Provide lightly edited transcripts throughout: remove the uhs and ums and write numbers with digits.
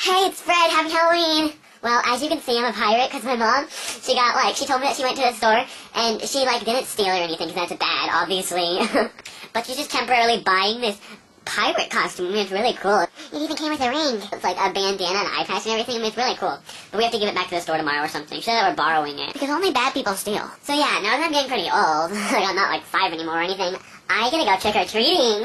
Hey, it's Fred. Happy Halloween. Well, as you can see, I'm a pirate because my mom, she told me that she went to the store and she, didn't steal or anything because that's bad, obviously. But she's just temporarily buying this pirate costume. I mean, it's really cool. It even came with a ring. It's like a bandana and eye patch and everything. I mean, it's really cool. But we have to give it back to the store tomorrow or something. She said that we're borrowing it because only bad people steal. So yeah, now that I'm getting pretty old, I'm not 5 anymore or anything, I gotta go trick-or-treating.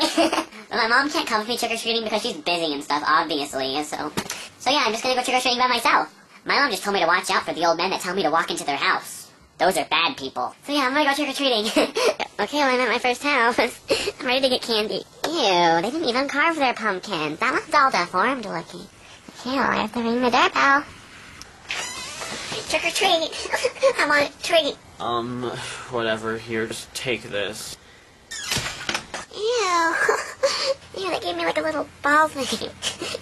But my mom can't come with me trick-or-treating because she's busy and stuff, obviously. So yeah, I'm just gonna go trick-or-treating by myself. My mom just told me to watch out for the old men that tell me to walk into their house. Those are bad people. So yeah, I'm gonna go trick-or-treating. Okay, well, I'm at my first house. I'm ready to get candy. Ew, they didn't even carve their pumpkins. That one's all deformed looking. Okay, well, I have to ring the doorbell. Trick-or-treat. I want a treat. Whatever. Here, just take this. Ew. Ew, they gave me a little ball thing.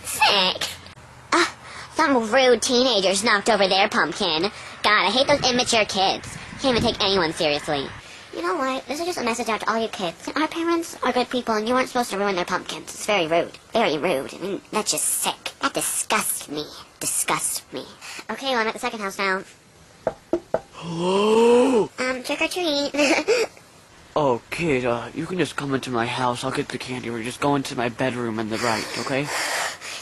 Sick. Some rude teenagers knocked over their pumpkin. God, I hate those immature kids. Can't even take anyone seriously. You know what? This is just a message out to all you kids. Our parents are good people and you aren't supposed to ruin their pumpkins. It's very rude. Very rude. I mean, that's just sick. That disgusts me. Okay, well, I'm at the second house now. Hello? Trick or treat. Oh, kid, you can just come into my house. I'll get the candy. Or just go into my bedroom on the right, okay?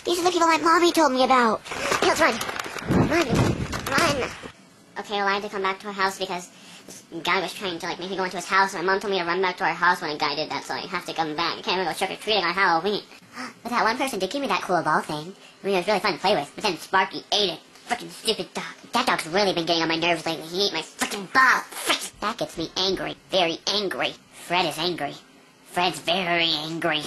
These are the people my mommy told me about. Hey, let's run. Run. Okay, well, I had to come back to our house because this guy was trying to, make me go into his house, and my mom told me to run back to our house when a guy did that, so I have to come back. I can't even go trick-or-treating on Halloween. But that one person did give me that cool ball thing. I mean, it was really fun to play with. But then Sparky ate it. Frickin' stupid dog. That dog's really been getting on my nerves lately. He ate my frickin' ball. Frick. That gets me angry. Very angry. Fred is angry. Fred's very angry.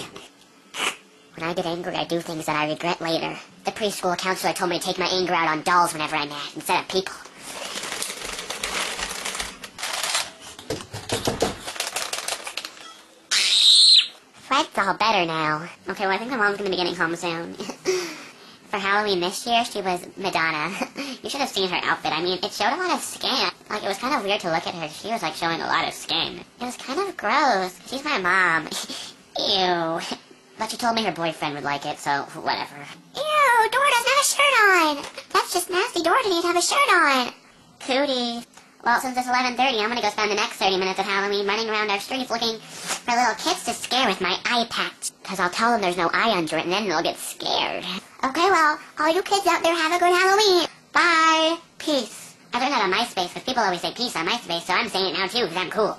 When I get angry, I do things that I regret later. The preschool counselor told me to take my anger out on dolls whenever I'm mad, instead of people. Fred's all better now. Okay, well, I think my mom's gonna be getting home soon. For Halloween this year, she was Madonna. You should have seen her outfit. I mean, it showed a lot of skin. It was kind of weird to look at her. She was, showing a lot of skin. It was kind of gross. She's my mom. Ew. But she told me her boyfriend would like it, so whatever. Ew, Dora doesn't have a shirt on. That's just nasty. Dora didn't even have a shirt on. Cootie. Well, since it's 11:30, I'm gonna go spend the next 30 minutes of Halloween running around our streets looking for little kids to scare with my eye patch. Because I'll tell them there's no eye under it, and then they'll get scared. Okay, well, all you kids out there have a good Halloween. Bye. Peace. I learned that on MySpace, because people always say peace on MySpace, so I'm saying it now too, because I'm cool.